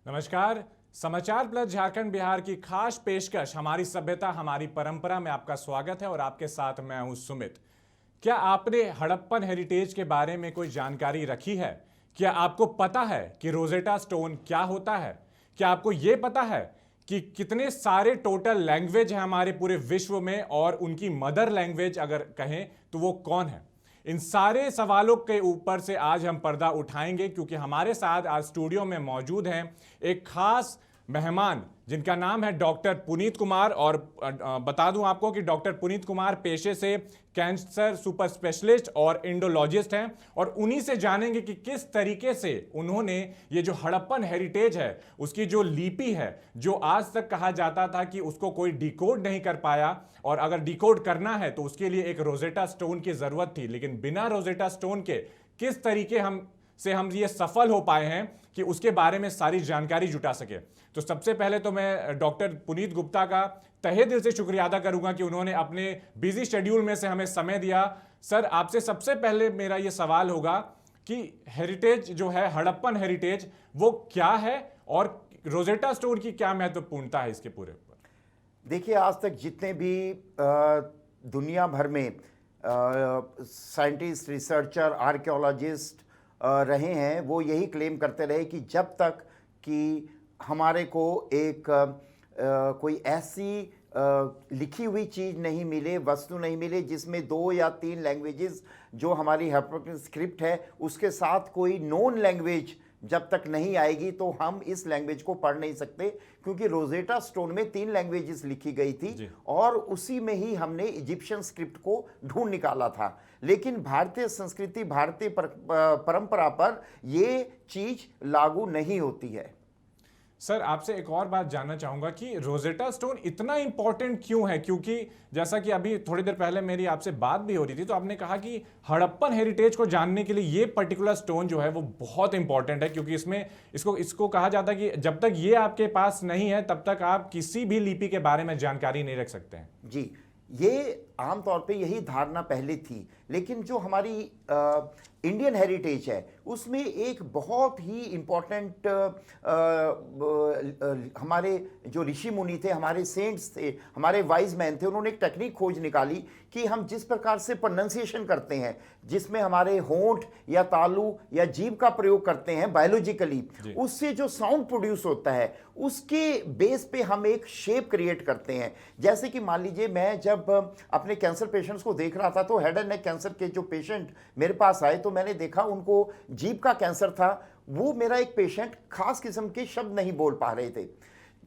नमस्कार। समाचार प्लस झारखंड बिहार की खास पेशकश हमारी सभ्यता हमारी परंपरा में आपका स्वागत है और आपके साथ मैं हूं सुमित। क्या आपने हड़प्पन हेरिटेज के बारे में कोई जानकारी रखी है? क्या आपको पता है कि रोजेटा स्टोन क्या होता है? क्या आपको यह पता है कि कितने सारे टोटल लैंग्वेज हैं हमारे पूरे विश्व में और उनकी मदर लैंग्वेज अगर कहें तो वो कौन है? इन सारे सवालों के ऊपर से आज हम पर्दा उठाएंगे क्योंकि हमारे साथ आज स्टूडियो में मौजूद हैं एक खास मेहमान जिनका नाम है डॉक्टर पुनीत कुमार। और बता दूं आपको कि डॉक्टर पुनीत कुमार पेशे से कैंसर सुपर स्पेशलिस्ट और इंडोलॉजिस्ट हैं और उन्हीं से जानेंगे कि किस तरीके से उन्होंने ये जो हड़प्पन हेरिटेज है उसकी जो लिपि है जो आज तक कहा जाता था कि उसको कोई डिकोड नहीं कर पाया और अगर डिकोड करना है तो उसके लिए एक रोजेटा स्टोन की जरूरत थी, लेकिन बिना रोजेटा स्टोन के किस तरीके हम ये सफल हो पाए हैं कि उसके बारे में सारी जानकारी जुटा सके। तो सबसे पहले तो मैं डॉक्टर पुनीत गुप्ता का तहे दिल से शुक्रिया अदा करूंगा कि उन्होंने अपने बिजी शेड्यूल में से हमें समय दिया। सर, आपसे सबसे पहले मेरा ये सवाल होगा कि हेरिटेज जो है हड़प्पन हेरिटेज वो क्या है और रोजेटा स्टोन की क्या महत्वपूर्णता है इसके पूरे ऊपर? देखिए, आज तक जितने भी दुनिया भर में साइंटिस्ट, रिसर्चर, आर्कियोलॉजिस्ट रहे हैं वो यही क्लेम करते रहे कि जब तक कि हमारे को एक कोई ऐसी लिखी हुई चीज़ नहीं मिले, वस्तु नहीं मिले जिसमें 2 या 3 लैंग्वेजेस जो हमारी हिप्पोक्रेटिक स्क्रिप्ट है उसके साथ कोई नॉन लैंग्वेज जब तक नहीं आएगी तो हम इस लैंग्वेज को पढ़ नहीं सकते, क्योंकि रोजेटा स्टोन में 3 लैंग्वेजेस लिखी गई थी और उसी में ही हमने इजिप्शियन स्क्रिप्ट को ढूंढ निकाला था। लेकिन भारतीय संस्कृति, भारतीय परंपरा पर ये चीज लागू नहीं होती है। सर, आपसे एक और बात जानना चाहूंगा कि रोजेटा स्टोन इतना इंपॉर्टेंट क्यों है? क्योंकि जैसा कि अभी थोड़ी देर पहले मेरी आपसे बात भी हो रही थी तो आपने कहा कि हड़प्पन हेरिटेज को जानने के लिए ये पर्टिकुलर स्टोन जो है वो बहुत इंपॉर्टेंट है, क्योंकि इसमें इसको कहा जाता है कि जब तक ये आपके पास नहीं है तब तक आप किसी भी लिपि के बारे में जानकारी नहीं रख सकते हैं। जी, ये आमतौर पे यही धारणा पहले थी, लेकिन जो हमारी इंडियन हेरिटेज है उसमें एक बहुत ही इम्पोर्टेंट हमारे जो ऋषि मुनि थे, हमारे सेंट्स थे, हमारे वाइज मैन थे, उन्होंने एक टेक्निक खोज निकाली कि हम जिस प्रकार से प्रोनाउंसिएशन करते हैं, जिसमें हमारे होंठ या तालु या जीभ का प्रयोग करते हैं बायोलॉजिकली, उससे जो साउंड प्रोड्यूस होता है उसके बेस पे हम एक शेप क्रिएट करते हैं। जैसे कि मान लीजिए मैं जब अपने कैंसर पेशेंट्स को देख रहा था तो हेड एंड नेक कैंसर के जो पेशेंट मेरे पास आए तो मैंने देखा उनको जीभ का कैंसर था। वो मेरा एक पेशेंट खास किस्म के शब्द नहीं बोल पा रहे थे,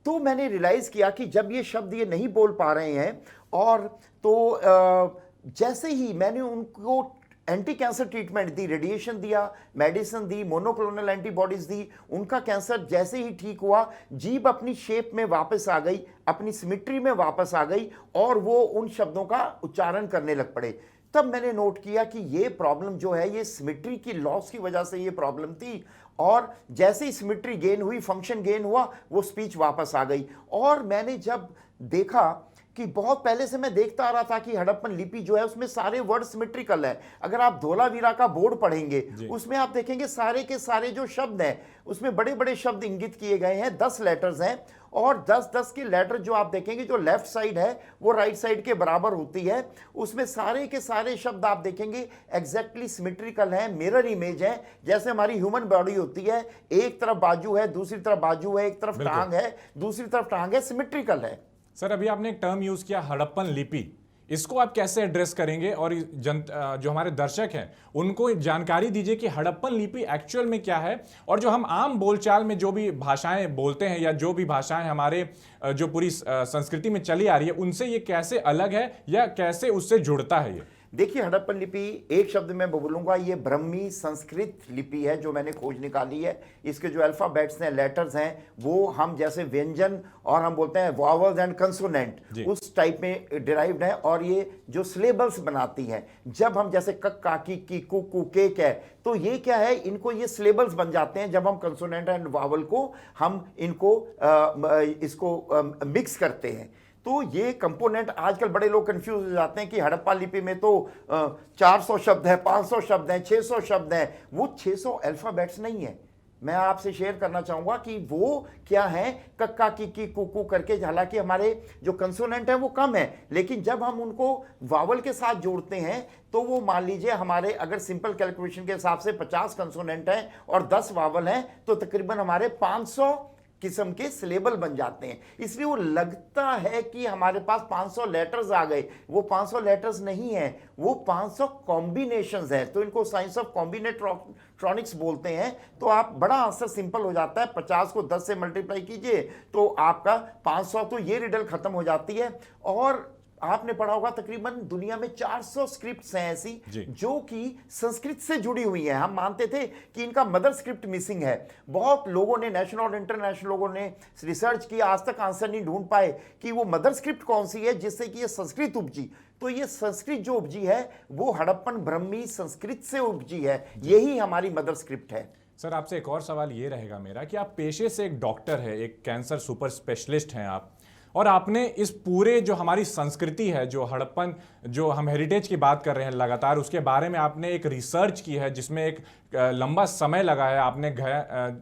तो मैंने रियलाइज किया कि जब ये शब्द ये नहीं बोल पा रहे हैं और तो जैसे ही मैंने उनको एंटी कैंसर ट्रीटमेंट दी, रेडिएशन दिया, मेडिसिन दी, मोनोक्लोनल एंटीबॉडीज दी, उनका कैंसर जैसे ही ठीक हुआ जीभ अपनी शेप में वापस आ गई, अपनी सिमेट्री में वापस आ गई और वो उन शब्दों का उच्चारण करने लग पड़े। तब मैंने नोट किया कि ये प्रॉब्लम जो है ये सिमेट्री की लॉस की वजह से ये प्रॉब्लम थी और जैसे ही सिमेट्री गेन हुई, फंक्शन गेन हुआ, वो स्पीच वापस आ गई। और मैंने जब देखा कि बहुत पहले से मैं देखता आ रहा था कि हड़प्पन लिपि जो है उसमें सारे वर्ड सिमेट्रिकल है। अगर आप धोलावीरा का बोर्ड पढ़ेंगे उसमें आप देखेंगे सारे के सारे जो शब्द हैं उसमें बड़े बड़े शब्द इंगित किए गए हैं, 10 लेटर्स हैं और 10-10 के लेटर जो आप देखेंगे जो लेफ्ट साइड है वो राइट साइड के बराबर होती है, उसमें सारे के सारे शब्द आप देखेंगे एग्जैक्टली सिमेट्रिकल हैं, मिरर इमेज है। जैसे हमारी ह्यूमन बॉडी होती है, एक तरफ बाजू है, दूसरी तरफ बाजू है, एक तरफ टांग है, दूसरी तरफ टांग है, सिमेट्रिकल है। सर, अभी आपने एक टर्म यूज किया हड़प्पन लिपि, इसको आप कैसे एड्रेस करेंगे और जो हमारे दर्शक हैं उनको जानकारी दीजिए कि हड़प्पन लिपि एक्चुअल में क्या है और जो हम आम बोलचाल में जो भी भाषाएं बोलते हैं या जो भी भाषाएं हमारे जो पूरी संस्कृति में चली आ रही है उनसे ये कैसे अलग है या कैसे उससे जुड़ता है? ये देखिए, हड़प्पन लिपि एक शब्द में बोलूंगा, ये ब्रह्मी संस्कृत लिपि है जो मैंने खोज निकाली है। इसके जो अल्फाबेट्स हैं, लेटर्स हैं, वो हम जैसे व्यंजन और हम बोलते हैं वॉवल्स एंड कंसोनेंट उस टाइप में डिराइव्ड है और ये जो सिलेबल्स बनाती हैं, जब हम जैसे कक काकी की कुकू केक है तो ये क्या है, इनको ये सिलेबल्स बन जाते हैं जब हम कंसोनेंट एंड वॉवल को हम इनको इसको मिक्स करते हैं। तो ये कंपोनेंट आजकल बड़े लोग कंफ्यूज हो जाते हैं कि हड़प्पा लिपि में तो 400 शब्द है, 500 शब्द हैं, 600 शब्द हैं। वो 600 अल्फाबेट्स नहीं है, मैं आपसे शेयर करना चाहूंगा कि वो क्या है, कक्का की कुकू करके। हालांकि हमारे जो कंसोनेंट है वो कम है, लेकिन जब हम उनको वावल के साथ जोड़ते हैं तो वो मान लीजिए हमारे अगर सिंपल कैलकुलेशन के हिसाब से 50 कंसोनेंट हैं और 10 वावल हैं तो तकरीबन हमारे 500 किस्म के सिलेबल बन जाते हैं। इसलिए वो लगता है कि हमारे पास 500 लेटर्स आ गए, वो 500 लेटर्स नहीं है, वो 500 कॉम्बिनेशंस है। तो इनको साइंस ऑफ कॉम्बिनेट्रॉनिक्स बोलते हैं। तो आप बड़ा आंसर सिंपल हो जाता है, 50 को 10 से मल्टीप्लाई कीजिए तो आपका 500, तो ये रिडल खत्म हो जाती है। और आपने पढ़ा होगा तकरीबन दुनिया में 400 स्क्रिप्ट्स हैं ऐसी जो कि संस्कृत से जुड़ी हुई हैं। हम मानते थे कि इनका मदर स्क्रिप्ट मिसिंग है। बहुत लोगों ने, नेशनल और इंटरनेशनल लोगों ने रिसर्च किया, आज तक आंसर नहीं ढूंढ पाए कि वो मदर स्क्रिप्ट कौन सी है जिससे कि ये संस्कृत उपजी। तो ये संस्कृत जो उपजी है वो हड़प्पन ब्रह्मी संस्कृत से उपजी है, यही हमारी मदर स्क्रिप्ट है। सर, आपसे एक और सवाल ये रहेगा मेरा कि आप पेशे से एक डॉक्टर है, एक कैंसर सुपर स्पेशलिस्ट हैं आप, और आपने इस पूरे जो हमारी संस्कृति है, जो हड़प्पन, जो हम हेरिटेज की बात कर रहे हैं लगातार, उसके बारे में आपने एक रिसर्च की है जिसमें एक लंबा समय लगा है, आपने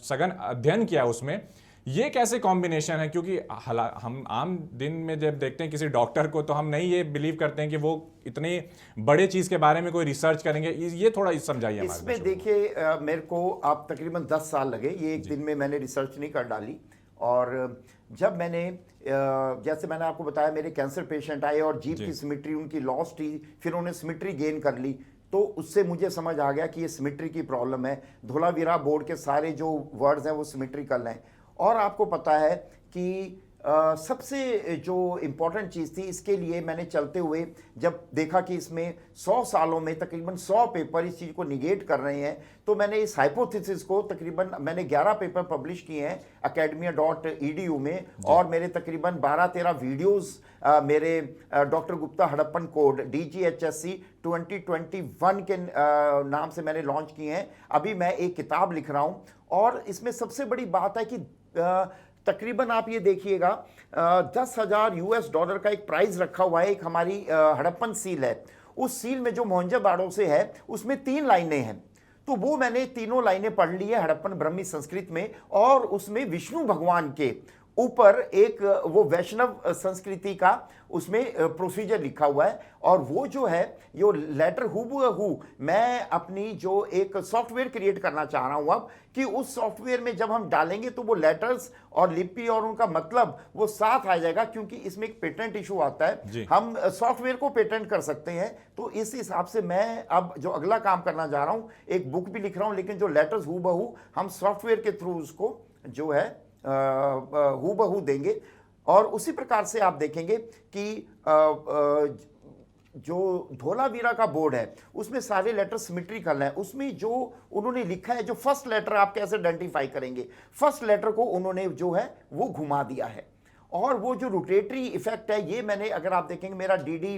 सघन अध्ययन किया उसमें। ये कैसे कॉम्बिनेशन है? क्योंकि हम आम दिन में जब देखते हैं किसी डॉक्टर को तो हम नहीं ये बिलीव करते हैं कि वो इतनी बड़े चीज़ के बारे में कोई रिसर्च करेंगे। ये थोड़ा समझाइए हमारे। इसमें देखिए, मेरे को आप तकरीबन 10 साल लगे, ये एक दिन में मैंने रिसर्च नहीं कर डाली। और जब मैंने जैसे मैंने आपको बताया, मेरे कैंसर पेशेंट आए और जीभ की सिमेट्री उनकी लॉस थी, फिर उन्होंने सिमेट्री गेन कर ली, तो उससे मुझे समझ आ गया कि ये सिमेट्री की प्रॉब्लम है। धोलावीरा बोर्ड के सारे जो वर्ड्स हैं वो सिमेट्रिकल हैं। और आपको पता है कि सबसे जो इम्पोर्टेंट चीज़ थी, इसके लिए मैंने चलते हुए जब देखा कि इसमें 100 सालों में तकरीबन 100 पेपर इस चीज़ को निगेट कर रहे हैं, तो मैंने इस हाइपोथेसिस को तकरीबन मैंने 11 पेपर पब्लिश किए हैं academia.edu में। और मेरे तकरीबन 12-13 वीडियोस मेरे doctor Gupta Harappan code DGHSC 2021 के नाम से मैंने लॉन्च किए हैं। अभी मैं एक किताब लिख रहा हूँ और इसमें सबसे बड़ी बात है कि तकरीबन आप ये देखिएगा, $10,000 का एक प्राइज रखा हुआ है। एक हमारी हड़प्पन सील है, उस सील में जो मोहनजोदाड़ो से है उसमें 3 लाइनें हैं। तो वो मैंने तीनों लाइनें पढ़ ली है हड़प्पन ब्रह्मी संस्कृत में, और उसमें विष्णु भगवान के ऊपर एक वो वैष्णव संस्कृति का उसमें प्रोसीजर लिखा हुआ है। और वो जो है यो लेटर हूबहू मैं अपनी जो एक सॉफ्टवेयर क्रिएट करना चाह रहा हूं अब, कि उस सॉफ्टवेयर में जब हम डालेंगे तो वो लेटर्स और लिपि और उनका मतलब वो साथ आ जाएगा। क्योंकि इसमें एक पेटेंट इशू आता है, हम सॉफ्टवेयर को पेटेंट कर सकते हैं। तो इस हिसाब से मैं अब जो अगला काम करना चाह रहा हूं, एक बुक भी लिख रहा हूं, लेकिन जो लेटर्स हूबहू हम सॉफ्टवेयर के थ्रू उसको जो है हूबहू देंगे। और उसी प्रकार से आप देखेंगे कि जो धोलावीरा का बोर्ड है उसमें सारे लेटर सिमेट्रिकल हैं। उसमें जो उन्होंने लिखा है, जो फर्स्ट लेटर आप कैसे आइडेंटिफाई करेंगे, फर्स्ट लेटर को उन्होंने जो है वो घुमा दिया है। और वो जो रोटेटरी इफेक्ट है, ये मैंने, अगर आप देखेंगे मेरा डीडी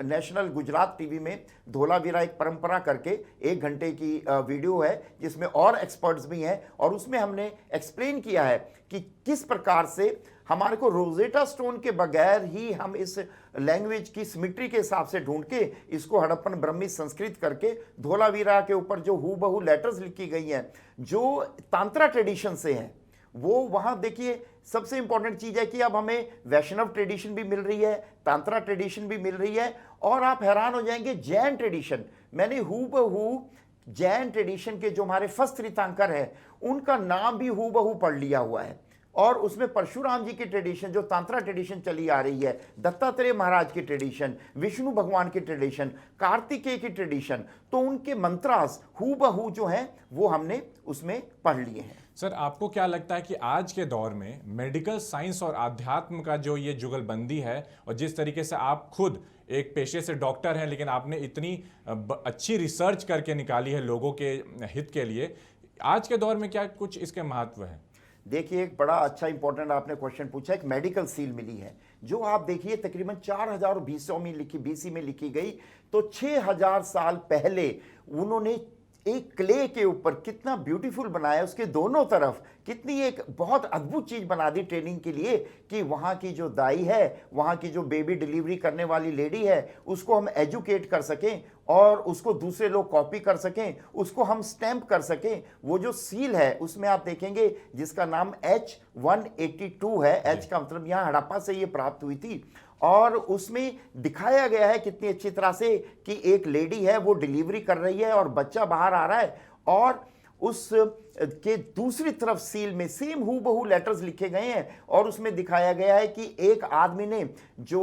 नेशनल गुजरात टीवी में धोलावीरा एक परंपरा करके 1 घंटे की वीडियो है जिसमें और एक्सपर्ट्स भी हैं, और उसमें हमने एक्सप्लेन किया है कि किस प्रकार से हमारे को रोजेटा स्टोन के बगैर ही हम इस लैंग्वेज की सिमेट्री के हिसाब से ढूंढ के इसको हड़प्पन ब्रह्मी संस्कृत करके धोलावीरा के ऊपर जो हूबहू लेटर्स लिखी गई हैं जो तांत्रा ट्रेडिशन से हैं, वो वहाँ देखिए सबसे इंपॉर्टेंट चीज़ है कि अब हमें वैष्णव ट्रेडिशन भी मिल रही है, तांत्रा ट्रेडिशन भी मिल रही है, और आप हैरान हो जाएंगे जैन ट्रेडिशन। मैंने हूबहू जैन ट्रेडिशन के जो हमारे फर्स्ट तीर्थंकर हैं उनका नाम भी हूबहू पढ़ लिया हुआ है। और उसमें परशुराम जी की ट्रेडिशन, जो तांत्रा ट्रेडिशन चली आ रही है, दत्तात्रेय महाराज की ट्रेडिशन, विष्णु भगवान की ट्रेडिशन, कार्तिकेय की ट्रेडिशन, तो उनके मंत्रास हूबहू जो हैं वो हमने उसमें पढ़ लिए हैं। सर, आपको क्या लगता है कि आज के दौर में मेडिकल साइंस और आध्यात्म का जो ये जुगलबंदी है, और जिस तरीके से आप खुद एक पेशे से डॉक्टर हैं लेकिन आपने इतनी अच्छी रिसर्च करके निकाली है लोगों के हित के लिए, आज के दौर में क्या कुछ इसके महत्व है? देखिए, एक बड़ा अच्छा इंपॉर्टेंट आपने क्वेश्चन पूछा। एक मेडिकल सील मिली है जो आप देखिए तकरीबन 4020 में लिखी, BC में लिखी गई। तो 6000 साल पहले उन्होंने एक क्ले के ऊपर कितना ब्यूटीफुल बनाया, उसके दोनों तरफ कितनी एक बहुत अद्भुत चीज बना दी ट्रेनिंग के लिए कि वहां की जो दाई है, वहां की जो बेबी डिलीवरी करने वाली लेडी है, उसको हम एजुकेट कर सकें और उसको दूसरे लोग कॉपी कर सकें, उसको हम स्टैंप कर सकें। वो जो सील है उसमें आप देखेंगे जिसका नाम H182 है, H का मतलब यहाँ हड़प्पा से ये प्राप्त हुई थी, और उसमें दिखाया गया है कितनी अच्छी तरह से कि एक लेडी है वो डिलीवरी कर रही है और बच्चा बाहर आ रहा है, और उस के दूसरी तरफ सील में सेम हूबहू लेटर्स लिखे गए हैं और उसमें दिखाया गया है कि एक आदमी ने जो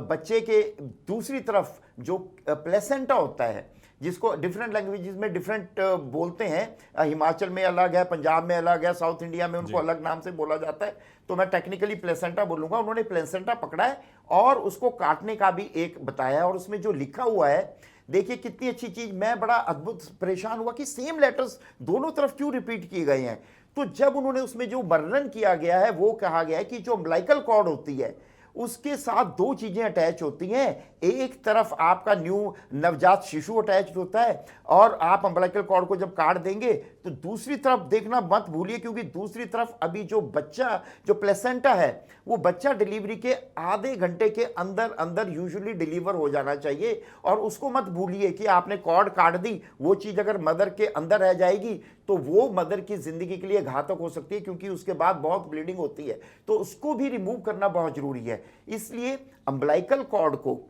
बच्चे के दूसरी तरफ जो प्लेसेंटा होता है, जिसको डिफरेंट लैंग्वेजेस में डिफरेंट बोलते हैं, हिमाचल में अलग है, पंजाब में अलग है, साउथ इंडिया में उनको अलग नाम से बोला जाता है, तो मैं टेक्निकली प्लेसेंटा बोलूंगा। उन्होंने प्लेसेंटा पकड़ा है और उसको काटने का भी एक बताया है, और उसमें जो लिखा हुआ है देखिए कितनी अच्छी चीज। मैं बड़ा अद्भुत परेशान हुआ कि सेम लेटर्स दोनों तरफ क्यों रिपीट किए गए हैं। तो जब उन्होंने उसमें जो वर्णन किया गया है वो कहा गया है कि जो अम्बिलिकल कॉर्ड होती है उसके साथ दो चीजें अटैच होती हैं। एक तरफ आपका नवजात शिशु अटैच होता है, और आप अम्बिलिकल कॉर्ड को जब काट देंगे तो दूसरी तरफ देखना मत भूलिए, क्योंकि दूसरी तरफ अभी जो बच्चा, जो प्लेसेंटा है, वो बच्चा डिलीवरी के आधे घंटे के अंदर अंदर यूजुअली डिलीवर हो जाना चाहिए। और उसको मत भूलिए कि आपने कॉर्ड काट दी, वो चीज अगर मदर के अंदर रह जाएगी तो वो मदर की जिंदगी के लिए घातक हो सकती है, क्योंकि उसके बाद बहुत ब्लीडिंग होती है, तो उसको भी रिमूव करना बहुत जरूरी है। इसलिए अम्बिलिकल कॉर्ड को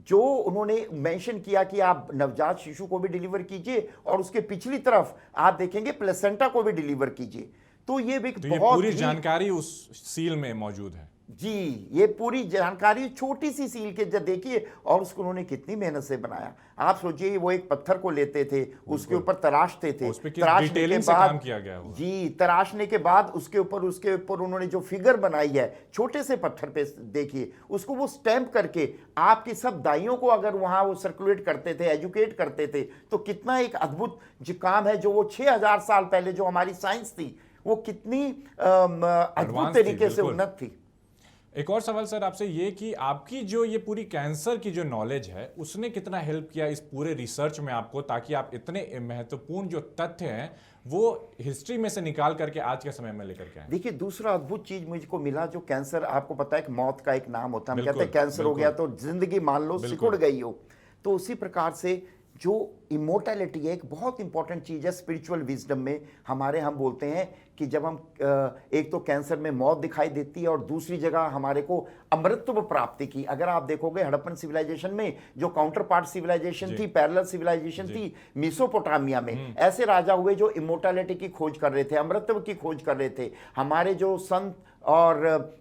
जो उन्होंने मेंशन किया कि आप नवजात शिशु को भी डिलीवर कीजिए और उसके पिछली तरफ आप देखेंगे प्लेसेंटा को भी डिलीवर कीजिए, तो ये भी तो ये बहुत पूरी जानकारी उस सील में मौजूद है। जी, ये पूरी जानकारी छोटी सी सील के जब देखिए, और उसको उन्होंने कितनी मेहनत से बनाया। आप सोचिए वो एक पत्थर को लेते थे, उसके ऊपर तराशते थे, उस पे किस तराशने डिटेलिंग के से बाद काम किया गया हुआ। जी, तराशने के बाद उसके ऊपर उन्होंने जो फिगर बनाई है छोटे से पत्थर पे, देखिए उसको वो स्टैंप करके आपकी सब दाइयों को अगर वहां वो सर्कुलेट करते थे, एजुकेट करते थे, तो कितना एक अद्भुत जो काम है, जो वो 6000 साल पहले जो हमारी साइंस थी वो कितनी अद्भुत तरीके से उन्नत थी। एक और सवाल सर आपसे ये कि आपकी जो ये पूरी कैंसर की जो नॉलेज है उसने कितना हेल्प किया इस पूरे रिसर्च में आपको, ताकि आप इतने महत्वपूर्ण जो तथ्य हैं वो हिस्ट्री में से निकाल करके आज के समय में लेकर के आए। देखिए दूसरा अद्भुत चीज मुझको मिला, जो कैंसर, आपको पता है कि मौत का एक नाम होता है, हम कहते हैं कैंसर हो गया तो जिंदगी मान लो सिकुड़ गई हो, तो उसी प्रकार से जो इमोर्टैलिटी है एक बहुत इंपॉर्टेंट चीज है स्पिरिचुअल विजडम में हमारे। हम बोलते हैं कि जब हम एक तो कैंसर में मौत दिखाई देती है और दूसरी जगह हमारे को अमृतत्व प्राप्ति की। अगर आप देखोगे हड़प्पन सिविलाइजेशन में जो काउंटर पार्ट सिविलाइजेशन थी, पैरेलल सिविलाइजेशन थी मेसोपोटामिया में, ऐसे राजा हुए जो इमोर्टैलिटी की खोज कर रहे थे, अमृतत्व की खोज कर रहे थे। हमारे जो संत और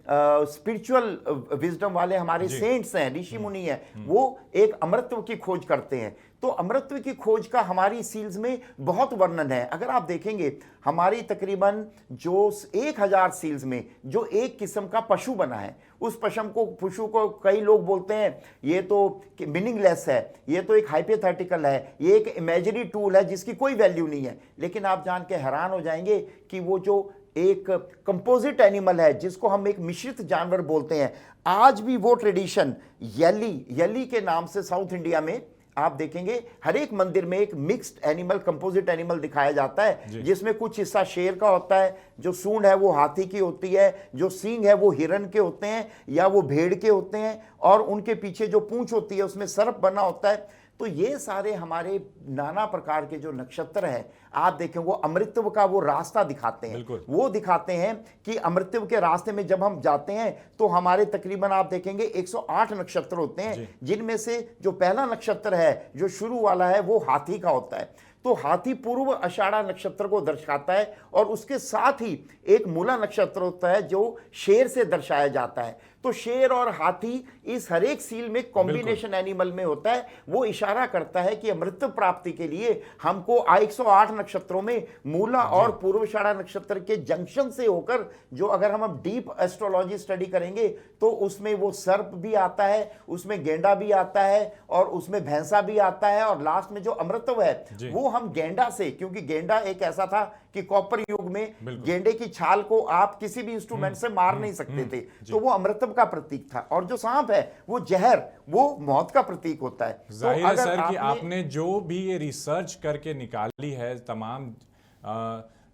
स्पिरिचुअल विजडम वाले हमारे सेंट्स हैं, ऋषि मुनि हैं, वो एक अमृतत्व की खोज करते हैं। तो अमृतत्व की खोज का हमारी सील्स में बहुत वर्णन है। अगर आप देखेंगे हमारी तकरीबन जो 1000 सील्स में जो एक किस्म का पशु बना है, उस पशु को कई लोग बोलते हैं ये तो मीनिंगलेस है, ये तो एक हाइपोथेटिकल है, ये एक इमेजिनरी टूल है जिसकी कोई वैल्यू नहीं है। लेकिन आप जान के हैरान हो जाएंगे कि वो जो एक कंपोजिट एनिमल है जिसको हम एक मिश्रित जानवर बोलते हैं, आज भी वो ट्रेडिशन यली के नाम से साउथ इंडिया में आप देखेंगे हर एक मंदिर में एक मिक्स्ड एनिमल, कंपोजिट एनिमल दिखाया जाता है, जिसमें कुछ हिस्सा शेर का होता है, जो सूंड है वो हाथी की होती है, जो सींग है वो हिरन के होते हैं या वो भेड़ के होते हैं, और उनके पीछे जो पूंछ होती है उसमें सर्प बना होता है। तो ये सारे हमारे नाना प्रकार के जो नक्षत्र हैं, आप देखें वो अमृतत्व का वो रास्ता दिखाते हैं। वो दिखाते हैं कि अमृतत्व के रास्ते में जब हम जाते हैं तो हमारे तकरीबन आप देखेंगे 108 नक्षत्र होते हैं, जिनमें से जो पहला नक्षत्र है जो शुरू वाला है वो हाथी का होता है। तो हाथी पूर्व आषाढ़ा नक्षत्र को दर्शाता है, और उसके साथ ही एक मूला नक्षत्र होता है जो शेर से दर्शाया जाता है। तो शेर और हाथी इस हर एक सील में कॉम्बिनेशन एनिमल में होता है। वो इशारा करता है कि अमृत प्राप्ति के लिए हमको 108 नक्षत्रों में मूला और पूर्वाषाढ़ा नक्षत्र के जंक्शन से होकर, जो अगर हम डीप एस्ट्रोलॉजी स्टडी करेंगे तो उसमें वो सर्प भी आता है, उसमें गेंडा भी आता है, और उसमें भैंसा भी आता है, और लास्ट में जो अमृतत्व है वो हम गेंडा से, क्योंकि गेंडा एक ऐसा था कि कॉपर युग में गेंडे की छाल को आप किसी भी इंस्ट्रूमेंट से मार नहीं सकते थे, तो वो अमृतत्व का प्रतीक था। और जो सांप है वो जहर, वो मौत का प्रतीक होता है। जाहिर है सर कि आपने जो भी ये रिसर्च करके निकाली है तमाम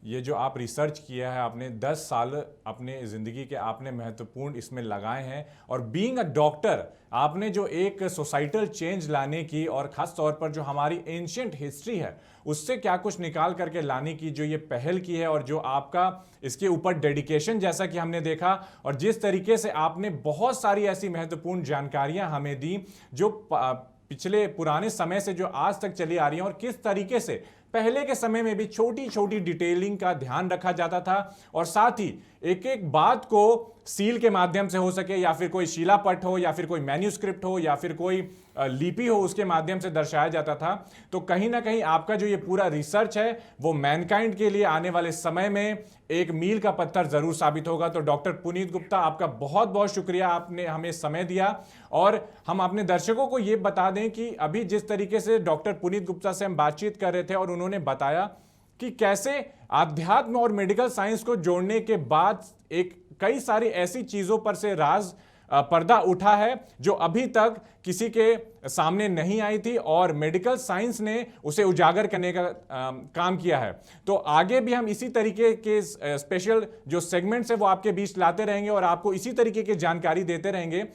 ये जो आप रिसर्च किया है, आपने 10 साल अपने ज़िंदगी के आपने महत्वपूर्ण इसमें लगाए हैं, और बीइंग अ डॉक्टर आपने जो एक सोसाइटल चेंज लाने की और ख़ास तौर पर जो हमारी एंशियंट हिस्ट्री है उससे क्या कुछ निकाल करके लाने की जो ये पहल की है, और जो आपका इसके ऊपर डेडिकेशन जैसा कि हमने देखा, और जिस तरीके से आपने बहुत सारी ऐसी महत्वपूर्ण जानकारियां हमें दी जो पिछले पुराने समय से जो आज तक चली आ रही हैं, और किस तरीके से पहले के समय में भी छोटी छोटी डिटेलिंग का ध्यान रखा जाता था, और साथ ही एक एक बात को सील के माध्यम से हो सके, या फिर कोई शिलापट हो, या फिर कोई मैन्यूस्क्रिप्ट हो, या फिर कोई लिपि हो, उसके माध्यम से दर्शाया जाता था। तो कहीं ना कहीं आपका जो ये पूरा रिसर्च है वो मैनकाइंड के लिए आने वाले समय में एक मील का पत्थर जरूर साबित होगा। तो डॉक्टर पुनीत गुप्ता, आपका बहुत बहुत शुक्रिया, आपने हमें समय दिया। और हम अपने दर्शकों को ये बता दें कि अभी जिस तरीके से डॉक्टर पुनीत गुप्ता से हम बातचीत कर रहे थे, और उन्होंने बताया कि कैसे आध्यात्म और मेडिकल साइंस को जोड़ने के बाद एक कई सारी ऐसी चीजों पर से राज पर्दा उठा है जो अभी तक किसी के सामने नहीं आई थी, और मेडिकल साइंस ने उसे उजागर करने का काम किया है। तो आगे भी हम इसी तरीके के स्पेशल जो सेगमेंट्स है वो आपके बीच लाते रहेंगे, और आपको इसी तरीके की जानकारी देते रहेंगे